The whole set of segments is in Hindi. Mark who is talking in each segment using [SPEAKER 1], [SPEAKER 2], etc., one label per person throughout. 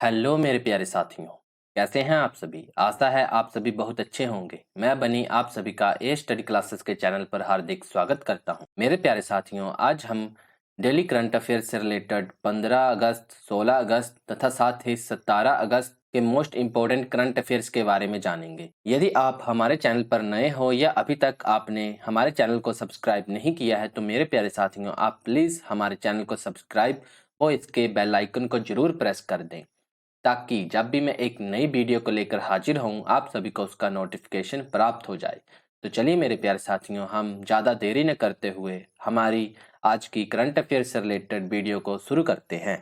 [SPEAKER 1] हेलो मेरे प्यारे साथियों, कैसे हैं आप सभी? आशा है आप सभी बहुत अच्छे होंगे। मैं बनी आप सभी का ए स्टडी क्लासेस के चैनल पर हार्दिक स्वागत करता हूं। मेरे प्यारे साथियों, आज हम डेली करंट अफेयर से रिलेटेड 15 अगस्त, 16 अगस्त तथा साथ ही 17 अगस्त के मोस्ट इम्पोर्टेंट करंट अफेयर्स के बारे में जानेंगे। यदि आप हमारे चैनल पर नए हो या अभी तक आपने हमारे चैनल को सब्सक्राइब नहीं किया है तो मेरे प्यारे साथियों, आप प्लीज़ हमारे चैनल को सब्सक्राइब और इसके बेल आइकन को जरूर प्रेस कर दें, ताकि जब भी मैं एक नई वीडियो को लेकर हाजिर हूँ आप सभी को उसका नोटिफिकेशन प्राप्त हो जाए। तो चलिए मेरे प्यारे साथियों, हम ज़्यादा देरी न करते हुए हमारी आज की करंट अफेयर से रिलेटेड वीडियो को शुरू करते हैं।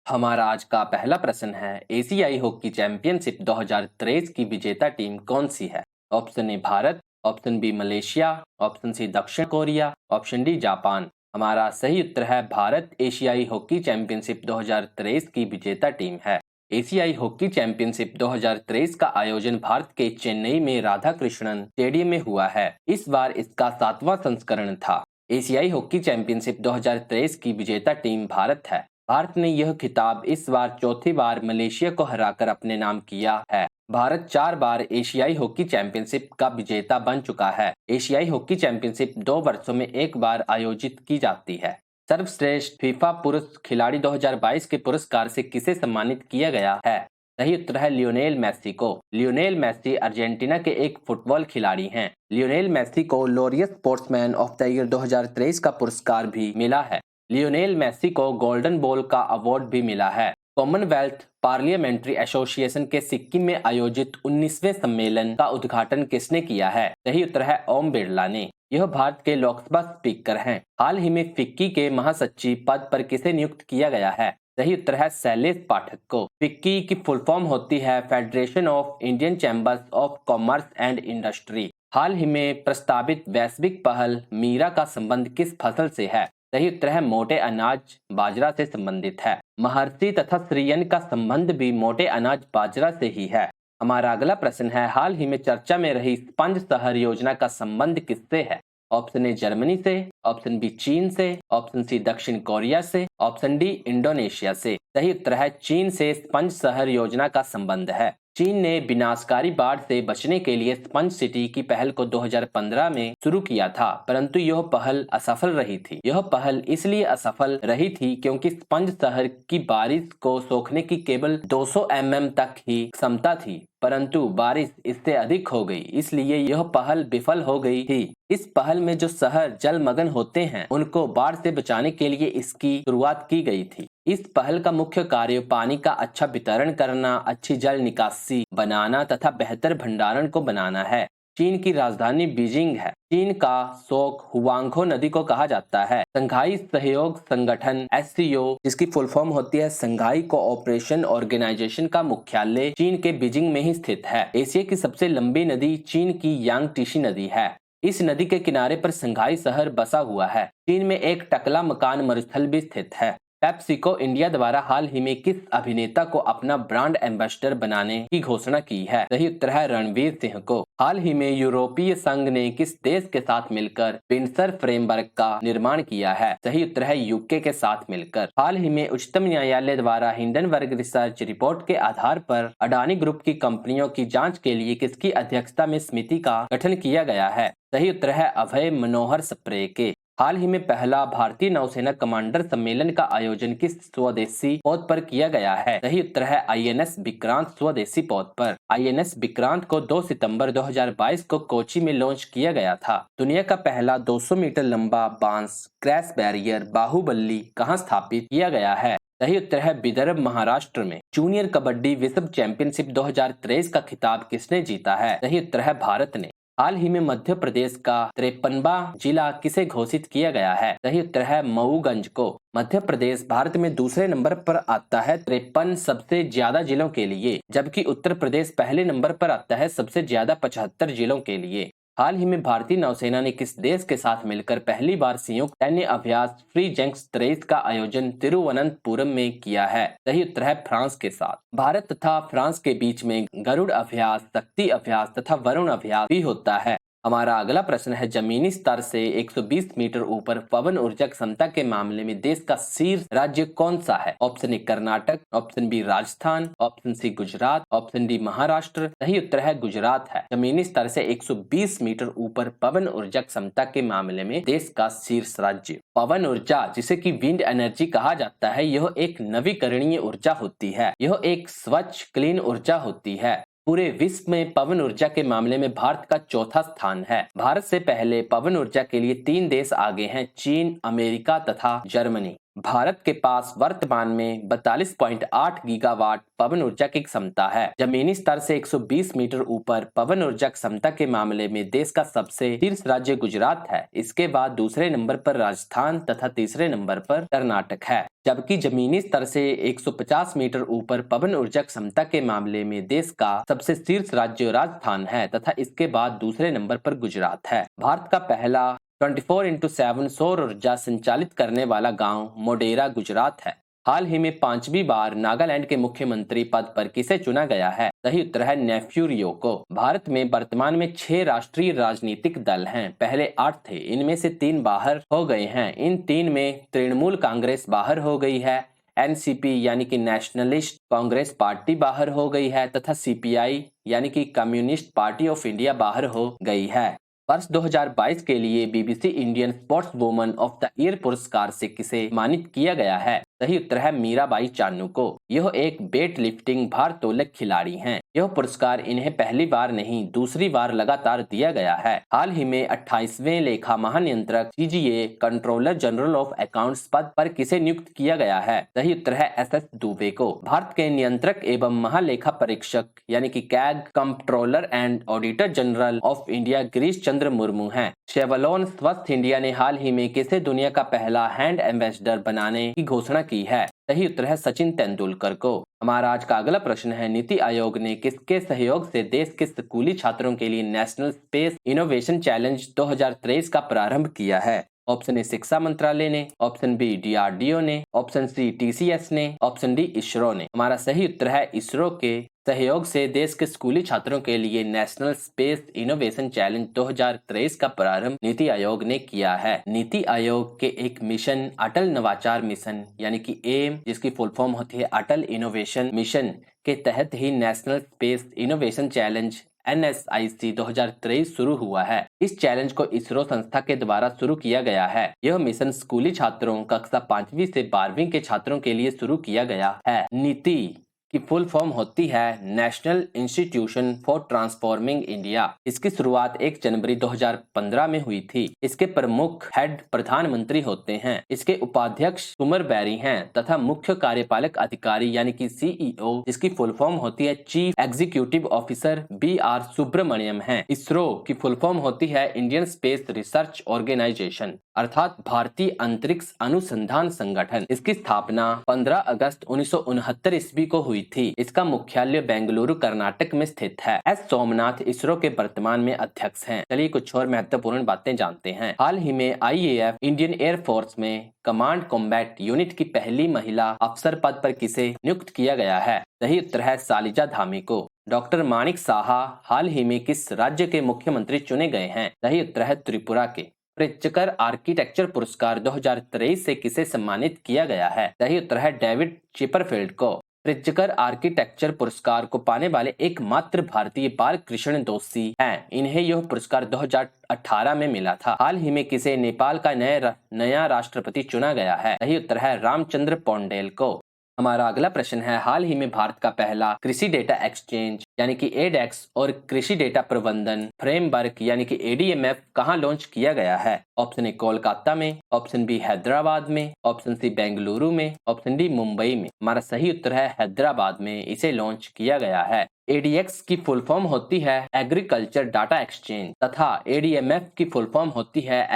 [SPEAKER 1] हमारा आज का पहला प्रश्न है, एशियाई हॉकी चैंपियनशिप 2023 की विजेता टीम कौन सी है? Option A Bharat, option B Malaysia, option C दक्षिण कोरिया, ऑप्शन डी जापान। हमारा सही उत्तर है भारत एशियाई हॉकी चैंपियनशिप 2023 की विजेता टीम है। एशियाई हॉकी चैंपियनशिप 2023 का आयोजन भारत के चेन्नई में राधा कृष्णन स्टेडियम में हुआ है। इस बार इसका 7वां संस्करण था। एशियाई हॉकी चैंपियनशिप 2023 की विजेता टीम भारत है। भारत ने यह खिताब इस बार चौथी बार मलेशिया को हराकर अपने नाम किया है। भारत 4 बार एशियाई हॉकी चैंपियनशिप का विजेता बन चुका है। एशियाई हॉकी चैंपियनशिप 2 वर्षों में एक बार आयोजित की जाती है। सर्वश्रेष्ठ फीफा पुरुष खिलाड़ी 2022 के पुरस्कार से किसे सम्मानित किया गया है? सही उत्तर है लियोनेल मेसी को। लियोनेल मेसी अर्जेंटीना के एक फुटबॉल खिलाड़ी हैं। लियोनेल मेसी को Laureus sportsman of the year 2023 का पुरस्कार भी मिला है। लियोनेल मेसी को गोल्डन बॉल का अवार्ड भी मिला है। कॉमनवेल्थ पार्लियामेंट्री एसोसिएशन के सिक्किम में आयोजित 19वें सम्मेलन का उद्घाटन किसने किया है? सही उत्तर है ओम बिरला ने। यह भारत के लोकसभा स्पीकर हैं। हाल ही में फिक्की के महासचिव पद पर किसे नियुक्त किया गया है? सही उत्तर है शैलेश पाठक को। फिक्की की फुल फॉर्म होती है Federation of Indian Chambers of Commerce and Industry. हाल ही में प्रस्तावित वैश्विक पहल मीरा का संबंध किस फसल से है? सही उत्तर है मोटे अनाज बाजरा से संबंधित है। महर्षि तथा श्रीयन का संबंध भी मोटे अनाज बाजरा से ही है। हमारा अगला प्रश्न है, हाल ही में चर्चा में रही स्पंज शहर योजना का संबंध किससे है? ऑप्शन ए जर्मनी से, ऑप्शन बी चीन से, ऑप्शन सी दक्षिण कोरिया से, ऑप्शन डी इंडोनेशिया से। सही उत्तर है चीन से स्पंज शहर योजना का संबंध है। चीन ने विनाशकारी बाढ़ से बचने के लिए स्पंज सिटी की पहल को 2015 में शुरू किया था, परंतु यह पहल असफल रही थी। यह पहल इसलिए असफल रही थी क्योंकि स्पंज शहर की बारिश को सोखने की केवल 200 mm तक ही क्षमता थी, परंतु बारिश इससे अधिक हो गई, इसलिए यह पहल विफल हो गई थी। इस पहल में जो शहर जलमग्न होते हैं उनको बाढ़ से बचाने के लिए इसकी शुरुआत की गई थी। इस पहल का मुख्य कार्य पानी का अच्छा वितरण करना, अच्छी जल निकासी बनाना तथा बेहतर भंडारण को बनाना है। चीन की राजधानी बीजिंग है। चीन का शोक हुआंगहो नदी को कहा जाता है। संघाई सहयोग संगठन SCO, जिसकी फुल फॉर्म होती है संघाई कोऑपरेशन ऑर्गेनाइजेशन का मुख्यालय चीन के बीजिंग में ही स्थित है। एशिया की सबसे लंबी नदी चीन की यांगटीसी नदी है। इस नदी के किनारे पर संघाई शहर बसा हुआ है। चीन में एक टकला मकान मरुस्थल भी स्थित है। पेप्सिको इंडिया द्वारा हाल ही में किस अभिनेता को अपना ब्रांड एम्बेसडर बनाने की घोषणा की है? सही उत्तर है रणवीर सिंह को। हाल ही में यूरोपीय संघ ने किस देश के साथ मिलकर विंडसर फ्रेमवर्क का निर्माण किया है? सही उत्तर है यूके के साथ मिलकर। हाल ही में उच्चतम न्यायालय द्वारा हिंडनबर्ग रिसर्च रिपोर्ट के आधार पर अडानी ग्रुप की कंपनियों की जाँच के लिए किसकी अध्यक्षता में समिति का गठन किया गया है? सही उत्तर है अभय मनोहर स्प्रे के। हाल ही में पहला भारतीय नौसेना कमांडर सम्मेलन का आयोजन किस स्वदेशी पौध पर किया गया है? सही उत्तर है INS विक्रांत स्वदेशी पौध पर। INS विक्रांत को 2 सितंबर 2022 को कोची में लॉन्च किया गया था। दुनिया का पहला 200 मीटर लंबा बांस क्रैश बैरियर बाहुबली कहाँ स्थापित किया गया है? सही उत्तर है विदर्भ महाराष्ट्र में। जूनियर कबड्डी विश्व चैंपियनशिप 2023 का खिताब किसने जीता है? सही उत्तर है भारत ने। हाल ही में मध्य प्रदेश का 53वां जिला किसे घोषित किया गया है? सही उत्तर है मऊगंज को। मध्य प्रदेश भारत में दूसरे नंबर पर आता है 53 सबसे ज्यादा जिलों के लिए, जबकि उत्तर प्रदेश पहले नंबर पर आता है सबसे ज्यादा 75 जिलों के लिए। हाल ही में भारतीय नौसेना ने किस देश के साथ मिलकर पहली बार संयुक्त सैन्य अभ्यास फ्री जंक्स 23 का आयोजन तिरुवनंतपुरम में किया है? सही उत्तर है फ्रांस के साथ। भारत तथा फ्रांस के बीच में गरुड़ अभ्यास, शक्ति अभ्यास तथा वरुण अभ्यास भी होता है। हमारा अगला प्रश्न है जमीनी स्तर से 120 मीटर ऊपर पवन ऊर्जा क्षमता के मामले में देश का शीर्ष राज्य कौन सा है? Option A Karnataka, option B Rajasthan, option C Gujarat, option D Maharashtra. सही उत्तर है गुजरात है। जमीनी स्तर से 120 मीटर ऊपर पवन ऊर्जा क्षमता के मामले में देश का शीर्ष राज्य। पवन ऊर्जा जिसे कि विंड एनर्जी कहा जाता है, यह एक नवीकरणीय ऊर्जा होती है। यह एक स्वच्छ क्लीन ऊर्जा होती है। पूरे विश्व में पवन ऊर्जा के मामले में भारत का चौथा स्थान है। भारत से पहले पवन ऊर्जा के लिए 3 देश आगे हैं, चीन, अमेरिका तथा जर्मनी। भारत के पास वर्तमान में 42.8 गीगावाट पवन ऊर्जा की क्षमता है। जमीनी स्तर से 120 मीटर ऊपर पवन ऊर्जा क्षमता के मामले में देश का सबसे शीर्ष राज्य गुजरात है। इसके बाद दूसरे नंबर पर राजस्थान तथा तीसरे नंबर पर कर्नाटक है। जबकि जमीनी स्तर से 150 मीटर ऊपर पवन ऊर्जा क्षमता के मामले में देश का सबसे शीर्ष राज्य राजस्थान है तथा इसके बाद दूसरे नंबर पर गुजरात है। भारत का पहला 24x7 सौर ऊर्जा संचालित करने वाला गांव मोढेरा गुजरात है। हाल ही में 5वीं बार नागालैंड के मुख्यमंत्री पद पर किसे चुना गया है? सही उत्तर है नेफ्यू रियो को। भारत में वर्तमान में 6 राष्ट्रीय राजनीतिक दल हैं। पहले 8 थे, इनमें से 3 बाहर हो गए हैं। इन 3 में तृणमूल कांग्रेस बाहर हो गई है, एनसीपी यानी कि नेशनलिस्ट कांग्रेस पार्टी बाहर हो गई है तथा सीपीआई यानी कि कम्युनिस्ट पार्टी ऑफ इंडिया बाहर हो गई है। वर्ष 2022 के लिए BBC Indian sports woman of the year पुरस्कार से किसे सम्मानित किया गया है? सही उत्तर है मीराबाई चानू को। यह एक वेट लिफ्टिंग भारोत्तोलक खिलाड़ी हैं। यह पुरस्कार इन्हें पहली बार नहीं दूसरी बार लगातार दिया गया है। हाल ही में 28वें लेखा महानियंत्रक CGA controller general of accounts पद पर किसे नियुक्त किया गया है? सही उत्तर है एसएस दुबे को। भारत के नियंत्रक एवं महालेखा परीक्षक यानी कि CAG controller and auditor general of India Girish Chandra Murmu हैं। शेवलॉन स्वस्थ इंडिया ने हाल ही में किसे दुनिया का पहला हैंड एम्बेसडर बनाने की घोषणा की है? सही उत्तर है सचिन तेंदुलकर को। हमारा आज का अगला प्रश्न है नीति आयोग ने किसके सहयोग से देश के स्कूली छात्रों के लिए नेशनल स्पेस इनोवेशन चैलेंज 2023 का प्रारंभ किया है? ऑप्शन ए शिक्षा मंत्रालय ने, ऑप्शन बी डीआरडीओ ने, ऑप्शन सी टीसीएस ने, ऑप्शन डी इसरो ने। हमारा सही उत्तर है इसरो के सहयोग से देश के स्कूली छात्रों के लिए नेशनल स्पेस इनोवेशन चैलेंज 2023 का प्रारंभ नीति आयोग ने किया है। नीति आयोग के एक मिशन अटल नवाचार मिशन यानी कि एम, जिसकी फुल फॉर्म होती है अटल इनोवेशन मिशन, के तहत ही national space innovation challenge NSIC 2023 शुरू हुआ है। इस चैलेंज को इसरो संस्था के द्वारा शुरू किया गया है। यह मिशन स्कूली छात्रों कक्षा 5वीं से 12वीं के छात्रों के लिए शुरू किया गया है। नीति की फुल फॉर्म होती है national institution for transforming India. इसकी शुरुआत 1 जनवरी 2015 में हुई थी। इसके प्रमुख हेड प्रधानमंत्री होते हैं। इसके उपाध्यक्ष सुमर बैरी हैं तथा मुख्य कार्यपालक अधिकारी यानी कि CEO, जिसकी फुल फॉर्म होती है chief executive officer BR Subrahmanyam हैं। इसरो की फुल फॉर्म होती है इंडियन स्पेस रिसर्च ऑर्गेनाइजेशन अर्थात भारतीय अंतरिक्ष अनुसंधान संगठन। इसकी स्थापना 15 अगस्त 1969 ईस्वी को हुई थी। इसका मुख्यालय बेंगलुरु कर्नाटक में स्थित है। एस सोमनाथ इसरो के वर्तमान में अध्यक्ष हैं। चलिए कुछ और महत्वपूर्ण बातें जानते हैं। हाल ही में IAF इंडियन एयर फोर्स में कमांड कॉम्बैट यूनिट की पहली महिला अफसर पद पर किसे नियुक्त किया गया है? सही उत्तर है सालिजा धामी को। डॉक्टर माणिक साहा हाल ही में किस राज्य के मुख्यमंत्री चुने गए हैं? सही उत्तर है त्रिपुरा के। प्रित्जकर आर्किटेक्चर पुरस्कार 2023 से किसे सम्मानित किया गया है? सही उत्तर है डेविड चिपरफील्ड को। प्रित्जकर आर्किटेक्चर पुरस्कार को पाने वाले एकमात्र भारतीय बालकृष्ण दोषी हैं। इन्हें यह पुरस्कार 2018 में मिला था। हाल ही में किसे नेपाल का नया राष्ट्रपति चुना गया है? सही उत्तर है रामचंद्र पौंडेल को। हमारा अगला प्रश्न है हाल ही में भारत का पहला कृषि डेटा एक्सचेंज यानी कि एडेक्स और कृषि डेटा प्रबंधन फ्रेमवर्क यानी कि ADMF कहां लॉन्च किया गया है? ऑप्शन ए कोलकाता में, ऑप्शन बी हैदराबाद में, ऑप्शन सी बेंगलुरु में, ऑप्शन डी मुंबई में। हमारा सही उत्तर है हैदराबाद में इसे लॉन्च किया गया है। ADX की फुल फॉर्म होती है एग्रीकल्चर डाटा एक्सचेंज तथा ADMF की फुल फॉर्म होती है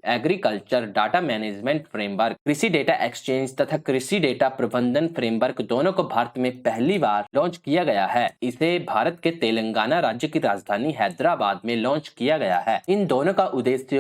[SPEAKER 1] एग्रीकल्चर डाटा मैनेजमेंट फ्रेमवर्क, कृषि डेटा एक्सचेंज तथा कृषि डेटा प्रबंधन फ्रेमवर्क दोनों को भारत में पहली बार लॉन्च किया गया है। इसे भारत के तेलंगाना राज्य की राजधानी हैदराबाद में लॉन्च किया गया है। इन दोनों का उद्देश्य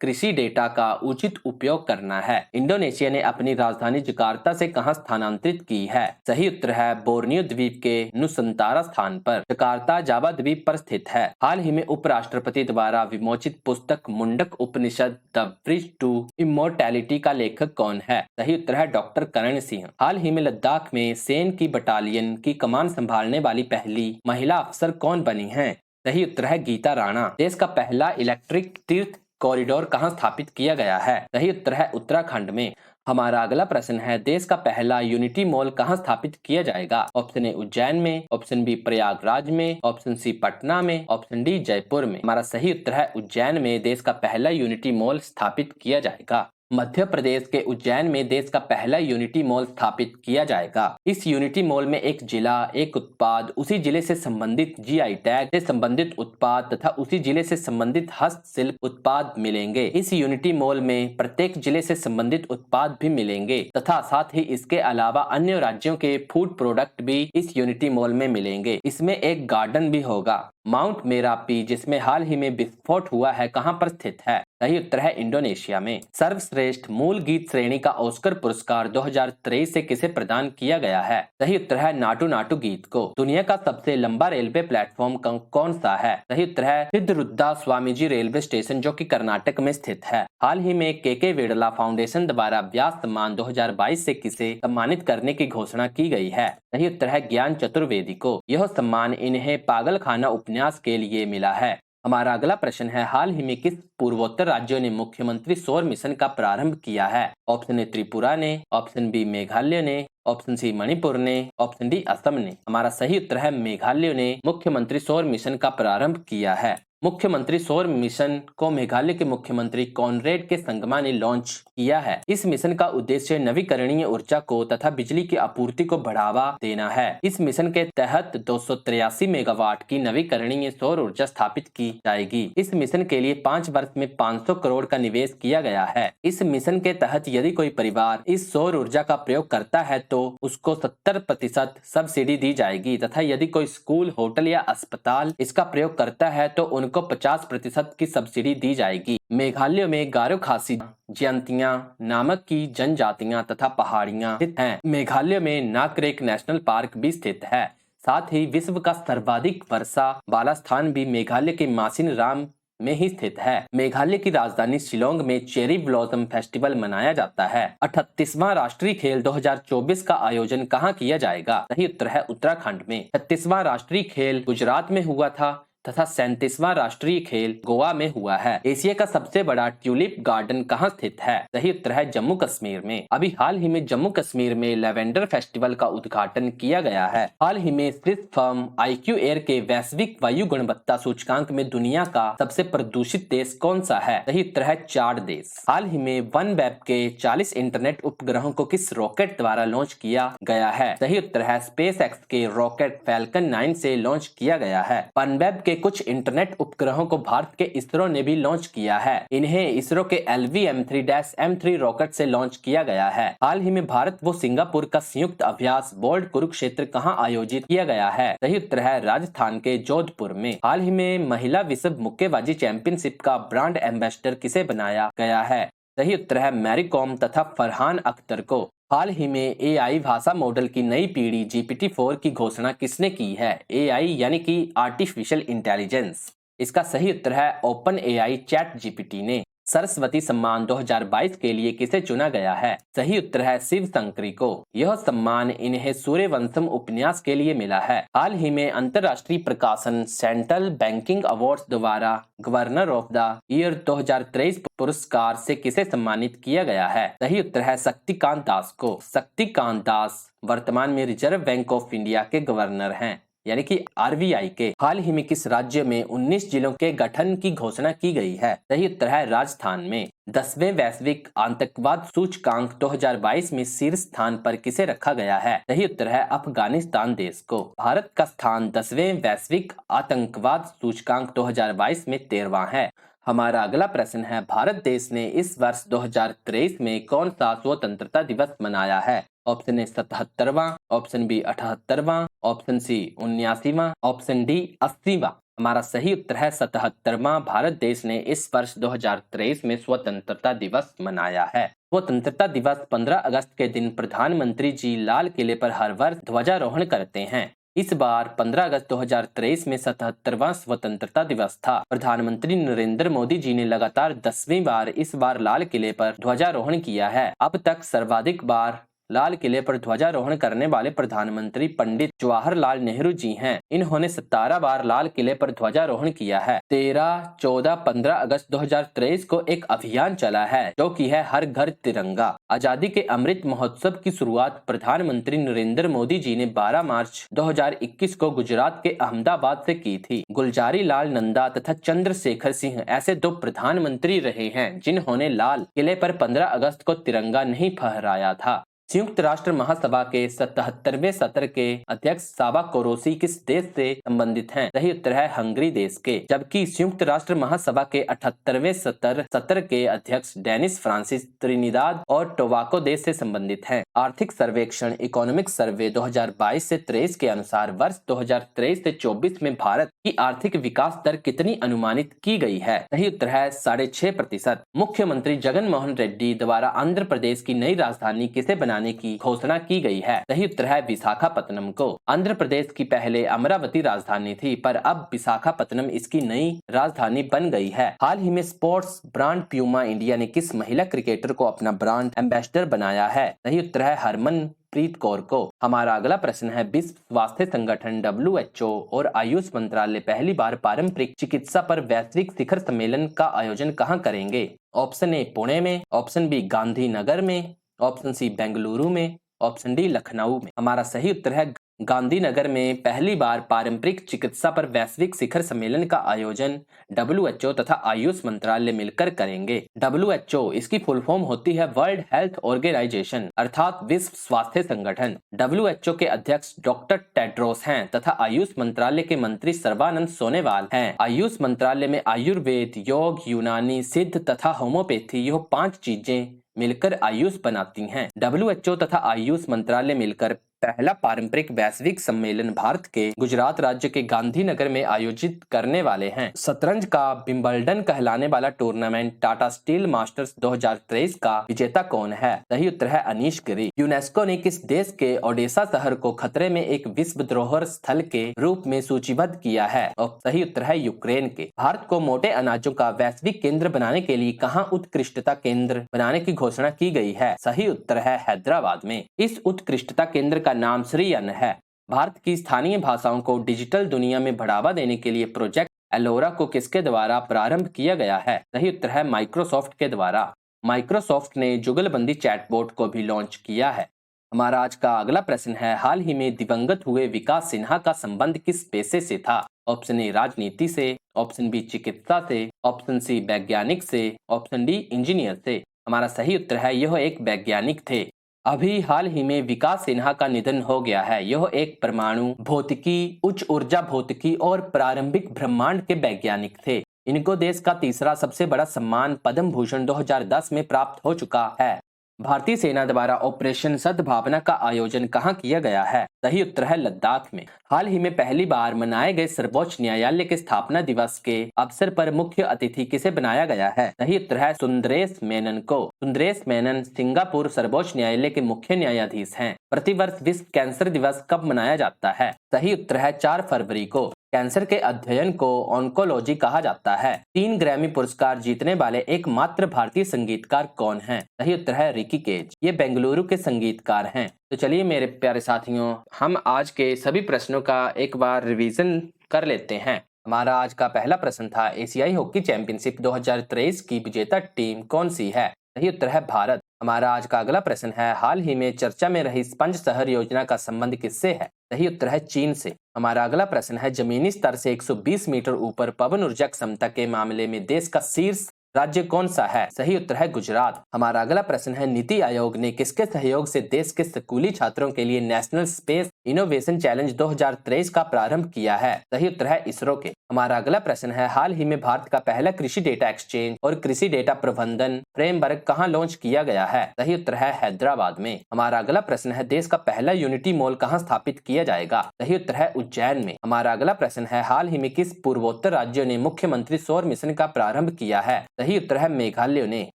[SPEAKER 1] कृषि डेटा का उचित उपयोग करना है। इंडोनेशिया ने अपनी राजधानी जकार्ता से कहां स्थानांतरित की है? सही उत्तर है बोर्नियो द्वीप के नुसंतारा स्थान पर। जकार्ता जावा द्वीप पर स्थित है। हाल ही में उपराष्ट्रपति द्वारा विमोचित पुस्तक मुंडक उपनिषद द ब्रिज टू इमोर्टैलिटी का लेखक कौन है? सही उत्तर है डॉक्टर करण सिंह। हाल ही में लद्दाख में सेना की बटालियन की कमान संभालने वाली पहली महिला अफसर कौन बनी है? सही उत्तर है गीता राणा। देश का पहला इलेक्ट्रिक तीर्थ कॉरिडोर कहां स्थापित किया गया है? सही उत्तर है उत्तराखंड में। हमारा अगला प्रश्न है देश का पहला यूनिटी मॉल कहां स्थापित किया जाएगा? ऑप्शन ए उज्जैन में, ऑप्शन बी प्रयागराज में, ऑप्शन सी पटना में, ऑप्शन डी जयपुर में। हमारा सही उत्तर है उज्जैन में देश का पहला यूनिटी मॉल स्थापित किया जाएगा। मध्य प्रदेश के उज्जैन में देश का पहला यूनिटी मॉल स्थापित किया जाएगा। इस यूनिटी मॉल में एक जिला, एक उत्पाद, उसी जिले से संबंधित जीआई टैग से संबंधित उत्पाद तथा उसी जिले से संबंधित हस्तशिल्प उत्पाद मिलेंगे। इस यूनिटी मॉल में प्रत्येक जिले से संबंधित उत्पाद भी मिलेंगे तथा साथ ही इसके अलावा अन्य राज्यों के फूड प्रोडक्ट भी इस यूनिटी मॉल में मिलेंगे। इसमें एक गार्डन भी होगा। माउंट मेरापी जिसमें हाल ही में विस्फोट हुआ है कहां पर स्थित है? सही उत्तर है इंडोनेशिया में। सर्वश्रेष्ठ मूल गीत श्रेणी का ऑस्कर पुरस्कार 2023 से किसे प्रदान किया गया है? सही उत्तर है नाटू नाटू गीत को। दुनिया का सबसे लंबा रेलवे प्लेटफॉर्म कौन सा है? सही उत्तर है सिद्धरुद्धा स्वामीजी रेलवे स्टेशन जो कि कर्नाटक में स्थित है। हाल ही में के वेडला फाउंडेशन द्वारा व्यास सम्मान 2022 से किसे सम्मानित करने की घोषणा की गई है? सही उत्तर है ज्ञान चतुर्वेदी को। यह सम्मान इन्हें पागलखाना उपन्यास के लिए मिला है। हमारा अगला प्रश्न है हाल ही में किस पूर्वोत्तर राज्यों ने मुख्यमंत्री सौर मिशन का प्रारंभ किया है? ऑप्शन ए त्रिपुरा ने, ऑप्शन बी मेघालय ने, ऑप्शन सी मणिपुर ने, ऑप्शन डी असम ने। हमारा सही उत्तर है मेघालय ने मुख्यमंत्री सौर मिशन का प्रारंभ किया है। मुख्यमंत्री सौर मिशन को मेघालय के मुख्यमंत्री कॉनरेड के संगमा ने लॉन्च किया है। इस मिशन का उद्देश्य नवीकरणीय ऊर्जा को तथा बिजली की आपूर्ति को बढ़ावा देना है। इस मिशन के तहत 283 मेगावाट की नवीकरणीय सौर ऊर्जा स्थापित की जाएगी। इस मिशन के लिए 5 वर्ष में 500 करोड़ का निवेश किया गया है। इस मिशन के तहत यदि कोई परिवार इस सौर ऊर्जा का प्रयोग करता है तो उसको 70% सब्सिडी दी जाएगी तथा यदि कोई स्कूल, होटल या अस्पताल इसका प्रयोग करता है तो उनको 50% की सब्सिडी दी जाएगी। मेघालय में गारो खासी जयंतियां नामक की जनजातियां तथा पहाड़ियां स्थित हैं। मेघालय में नाकरेक नेशनल पार्क भी स्थित है। साथ ही विश्व का सर्वाधिक वर्षा वाला स्थान भी मेघालय के मासिन राम में ही स्थित है। मेघालय की राजधानी शिलोंग में चेरी ब्लॉसम फेस्टिवल मनाया जाता है। 38वां राष्ट्रीय खेल 2024 का आयोजन कहां किया जाएगा? सही उत्तर है उत्तराखंड में। 36वां राष्ट्रीय खेल गुजरात में हुआ था तथा 37वां राष्ट्रीय खेल गोवा में हुआ है। एशिया का सबसे बड़ा ट्यूलिप गार्डन कहां स्थित है? सही उत्तर है जम्मू कश्मीर में। अभी हाल ही में जम्मू कश्मीर में लेवेंडर फेस्टिवल का उद्घाटन किया गया है। हाल ही में स्विस फर्म IQ एयर के वैश्विक वायु गुणवत्ता सूचकांक में दुनिया का सबसे प्रदूषित देश कौन सा है? सही उत्तर है चाड देश। हाल ही में OneWeb के 40 इंटरनेट उपग्रहों को किस रॉकेट द्वारा लॉन्च किया गया है? सही उत्तर है SpaceX के रॉकेट फैल्कन 9 से लॉन्च किया गया है। OneWeb के कुछ इंटरनेट उपग्रहों को भारत के इसरो ने भी लॉन्च किया है। इन्हें इसरो के LV-M3-M3 रॉकेट से लॉन्च किया गया है। हाल ही में भारत व सिंगापुर का संयुक्त अभ्यास बोल्ट कुरुक्षेत्र कहां आयोजित किया गया है? सही उत्तर है राजस्थान के जोधपुर में। हाल ही में महिला विश्व मुक्केबाजी चैंपियनशिप का ब्रांड एम्बेसडर किसे बनाया गया है? सही उत्तर है मैरी कॉम तथा फरहान अख्तर को। हाल ही में AI भाषा मॉडल की नई पीढ़ी GPT-4 की घोषणा किसने की है? AI यानी कि आर्टिफिशियल इंटेलिजेंस। इसका सही उत्तर है ओपन AI चैट GPT ने। सरस्वती सम्मान 2022 के लिए किसे चुना गया है? सही उत्तर है शिव शंकरी को। यह सम्मान इन्हें सूर्यवंशम उपन्यास के लिए मिला है। हाल ही में अंतर्राष्ट्रीय प्रकाशन सेंट्रल बैंकिंग अवार्ड्स द्वारा गवर्नर ऑफ द ईयर 2023 पुरस्कार से किसे सम्मानित किया गया है? सही उत्तर है शक्तिकांत दास को। शक्तिकांत दास वर्तमान में रिजर्व बैंक ऑफ इंडिया के गवर्नर हैं यानी कि RBI के। हाल ही में किस राज्य में 19 जिलों के गठन की घोषणा की गई है? सही उत्तर है राजस्थान में। 10वें वैश्विक आतंकवाद सूचकांक 2022 में शीर्ष स्थान पर किसे रखा गया है? सही उत्तर है अफगानिस्तान देश को। भारत का स्थान 10वें वैश्विक आतंकवाद सूचकांक 2022 में 13वां है। हमारा अगला प्रश्न है, भारत देश ने इस वर्ष 2023 में कौन सा स्वतंत्रता दिवस मनाया है? ऑप्शन ए 77वां, ऑप्शन बी 78वां, ऑप्शन सी 79वां, ऑप्शन डी 80वां। हमारा सही उत्तर है 77वां। भारत देश ने इस वर्ष 2023 में स्वतंत्रता दिवस मनाया है। स्वतंत्रता दिवस 15 अगस्त के दिन प्रधानमंत्री जी लाल किले पर हर वर्ष ध्वजारोहण करते हैं। इस बार 15 अगस्त 2023 में 77वां स्वतंत्रता दिवस था। प्रधानमंत्री नरेंद्र मोदी जी ने लगातार 10वीं बार इस बार लाल किले पर ध्वजारोहण किया है। अब तक सर्वाधिक बार लाल किले पर ध्वजारोहण करने वाले प्रधानमंत्री पंडित जवाहरलाल नेहरू जी हैं। इन्होंने 17 बार लाल किले पर ध्वजारोहण किया है। 13, 14, 15 अगस्त 2023 को एक अभियान चला है जो कि है हर घर तिरंगा। आजादी के अमृत महोत्सव की शुरुआत प्रधानमंत्री नरेंद्र मोदी जी ने 12 मार्च 2021 को गुजरात के अहमदाबाद से की थी। गुलजारी लाल नंदा तथा चंद्रशेखर सिंह ऐसे दो प्रधानमंत्री रहे हैं जिन्होंने लाल किले पर 15 अगस्त को तिरंगा नहीं फहराया था। संयुक्त राष्ट्र महासभा के 77वें सत्र के अध्यक्ष साबा कोरोसी किस देश से संबंधित हैं? सही उत्तर है हंगरी देश के। जबकि संयुक्त राष्ट्र महासभा के 78वें सत्र के अध्यक्ष डेनिस फ्रांसिस त्रिनिदाद और टोबाको देश से संबंधित हैं। आर्थिक सर्वेक्षण इकोनॉमिक सर्वे 2022 से 23 के अनुसार वर्ष 2023 से 24 में भारत की आर्थिक विकास दर कितनी अनुमानित की गई है? सही उत्तर है 6.5%। मुख्यमंत्री जगन मोहन रेड्डी द्वारा आंध्र प्रदेश की नई राजधानी किसे बनाने की घोषणा की गई है? सही उत्तर है विशाखापत्तनम को। आंध्र प्रदेश की पहले अमरावती राजधानी थी, पर अब विशाखापत्तनम इसकी नई राजधानी बन गई है। हाल ही में स्पोर्ट्स ब्रांड प्यूमा इंडिया ने किस महिला क्रिकेटर को अपना ब्रांड एम्बेसडर बनाया है? सही उत्तर है हरमनप्रीत कौर को। हमारा अगला प्रश्न है, विश्व स्वास्थ्य संगठन WHO और आयुष मंत्रालय पहली बार पारंपरिक चिकित्सा पर वैश्विक शिखर सम्मेलन का आयोजन कहां करेंगे? ऑप्शन ए पुणे में, ऑप्शन बी गांधीनगर में, ऑप्शन सी बेंगलुरु में, ऑप्शन डी लखनऊ में। हमारा सही उत्तर है गांधीनगर में पहली बार पारंपरिक चिकित्सा पर वैश्विक शिखर सम्मेलन का आयोजन WHO तथा आयुष मंत्रालय मिलकर करेंगे। WHO इसकी फुल फॉर्म होती है वर्ल्ड हेल्थ ऑर्गेनाइजेशन अर्थात विश्व स्वास्थ्य संगठन। WHO के अध्यक्ष डॉक्टर टेड्रोस हैं तथा आयुष मंत्रालय के मंत्री सर्बानंद सोनोवाल हैं। आयुष मंत्रालय में आयुर्वेद, योग, यूनानी, सिद्ध तथा होम्योपैथी यह 5 चीजें मिलकर आयुष बनाती हैं। WHO तथा आयुष मंत्रालय मिलकर पहला पारंपरिक वैश्विक सम्मेलन भारत के गुजरात राज्य के गांधीनगर में आयोजित करने वाले हैं। शतरंज का विंबलडन कहलाने वाला टूर्नामेंट टाटा स्टील मास्टर्स 2023 का विजेता कौन है? सही उत्तर है अनीश गिरी। यूनेस्को ने किस देश के ओडेसा शहर को खतरे में एक विश्व धरोहर स्थल के रूप में सूचीबद्ध किया है? और सही उत्तर है यूक्रेन के। भारत को मोटे अनाजों का वैश्विक केंद्र बनाने के लिए कहां उत्कृष्टता केंद्र बनाने की घोषणा की गई है? सही उत्तर है हैदराबाद में। इस उत्कृष्टता केंद्र का नाम श्री अन्न है। भारत की स्थानीय भाषाओं को डिजिटल दुनिया में बढ़ावा देने के लिए प्रोजेक्ट एलोरा को किसके द्वारा प्रारंभ किया गया है? सही उत्तर है माइक्रोसॉफ्ट के द्वारा। माइक्रोसॉफ्ट ने जुगलबंदी चैटबॉट को भी लॉन्च किया है। हमारा आज का अगला प्रश्न है, हाल ही में दिवंगत हुए विकास सिन्हा का संबंध किस पेशे से था? ऑप्शन ए राजनीति से, ऑप्शन बी चिकित्सा से, ऑप्शन सी वैज्ञानिक से, ऑप्शन डी इंजीनियर से। हमारा सही उत्तर है यह एक वैज्ञानिक थे। अभी हाल ही में विकास सिन्हा का निधन हो गया है। यह एक परमाणु भौतिकी, उच्च ऊर्जा भौतिकी और प्रारंभिक ब्रह्मांड के वैज्ञानिक थे। इनको देश का तीसरा सबसे बड़ा सम्मान पद्म भूषण 2010 में प्राप्त हो चुका है। भारतीय सेना द्वारा ऑपरेशन सद्भावना का आयोजन कहां किया गया है? सही उत्तर है लद्दाख में। हाल ही में पहली बार मनाए गए सर्वोच्च न्यायालय के स्थापना दिवस के अवसर पर मुख्य अतिथि किसे बनाया गया है? सही उत्तर है सुंदरेश मेनन को। सुंदरेश मेनन सिंगापुर सर्वोच्च न्यायालय के मुख्य न्यायाधीश हैं। प्रतिवर्ष विश्व कैंसर दिवस कब मनाया जाता है? सही उत्तर है 4 फरवरी को। कैंसर के अध्ययन को ऑन्कोलॉजी कहा जाता है। 3 ग्रैमी पुरस्कार जीतने वाले एकमात्र भारतीय संगीतकार कौन हैं? सही उत्तर है रिकी केज। ये बेंगलुरु के संगीतकार हैं। तो चलिए मेरे प्यारे साथियों, हम आज के सभी प्रश्नों का एक बार रिवीजन कर लेते हैं। हमारा आज का पहला प्रश्न था, एशियाई हॉकी चैंपियनशिप 2023 की विजेता टीम कौन सी है? सही उत्तर है भारत। हमारा आज का अगला प्रश्न है, हाल ही में चर्चा में रही स्पंज शहर योजना का संबंध किससे है? सही उत्तर है चीन से। हमारा अगला प्रश्न है, जमीनी स्तर से 120 मीटर ऊपर पवन ऊर्जा क्षमता के मामले में देश का शीर्ष राज्य कौन सा है? सही उत्तर है गुजरात। हमारा अगला प्रश्न है, नीति आयोग ने किसके सहयोग से देश के स्कूली छात्रों के लिए नेशनल स्पेस इनोवेशन चैलेंज 2023 का प्रारंभ किया है? सही उत्तर है इसरो के। हमारा अगला प्रश्न है, हाल ही में भारत का पहला कृषि डेटा एक्सचेंज और कृषि डेटा प्रबंधन फ्रेमवर्क कहाँ लॉन्च किया गया है? सही उत्तर है हैदराबाद में। हमारा अगला प्रश्न है, देश का पहला यूनिटी मॉल कहाँ स्थापित किया जाएगा? सही उत्तर है उज्जैन में। हमारा अगला प्रश्न है, हाल ही में किस पूर्वोत्तर राज्यों ने मुख्यमंत्री सौर मिशन का प्रारंभ किया है? सही उत्तर है मेघालय ने।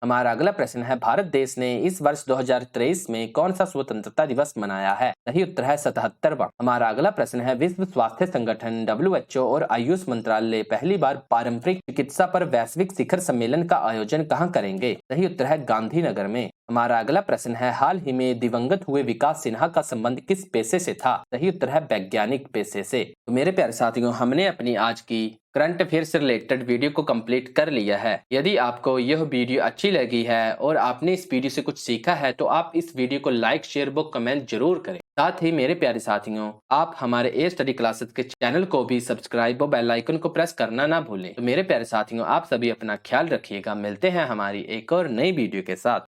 [SPEAKER 1] हमारा अगला प्रश्न है, भारत देश ने इस वर्ष 2023 में कौन सा स्वतंत्रता दिवस मनाया है? सही उत्तर है 77वां। हमारा अगला प्रश्न है, विश्व स्वास्थ्य संगठन WHO और आयुष मंत्रालय पहली बार पारंपरिक चिकित्सा पर वैश्विक शिखर सम्मेलन का आयोजन कहाँ करेंगे? सही उत्तर है गांधीनगर में। हमारा अगला प्रश्न है, हाल ही में दिवंगत हुए विकास सिन्हा का संबंध किस पेशे से था? सही उत्तर है वैज्ञानिक पेशे से। तो मेरे प्यारे साथियों, हमने अपनी आज की करंट अफेयर से रिलेटेड वीडियो को कंप्लीट कर लिया है। यदि आपको यह वीडियो अच्छी लगी है और आपने इस वीडियो से कुछ सीखा है तो आप इस वीडियो को लाइक, शेयर व कमेंट जरूर करें। साथ ही मेरे प्यारे साथियों, आप हमारे ए स्टडी क्लासेस के चैनल को भी सब्सक्राइब और बेल आइकन को प्रेस करना ना भूलें। तो मेरे प्यारे साथियों, आप सभी अपना ख्याल रखिएगा। मिलते हैं हमारी एक और नई वीडियो के साथ।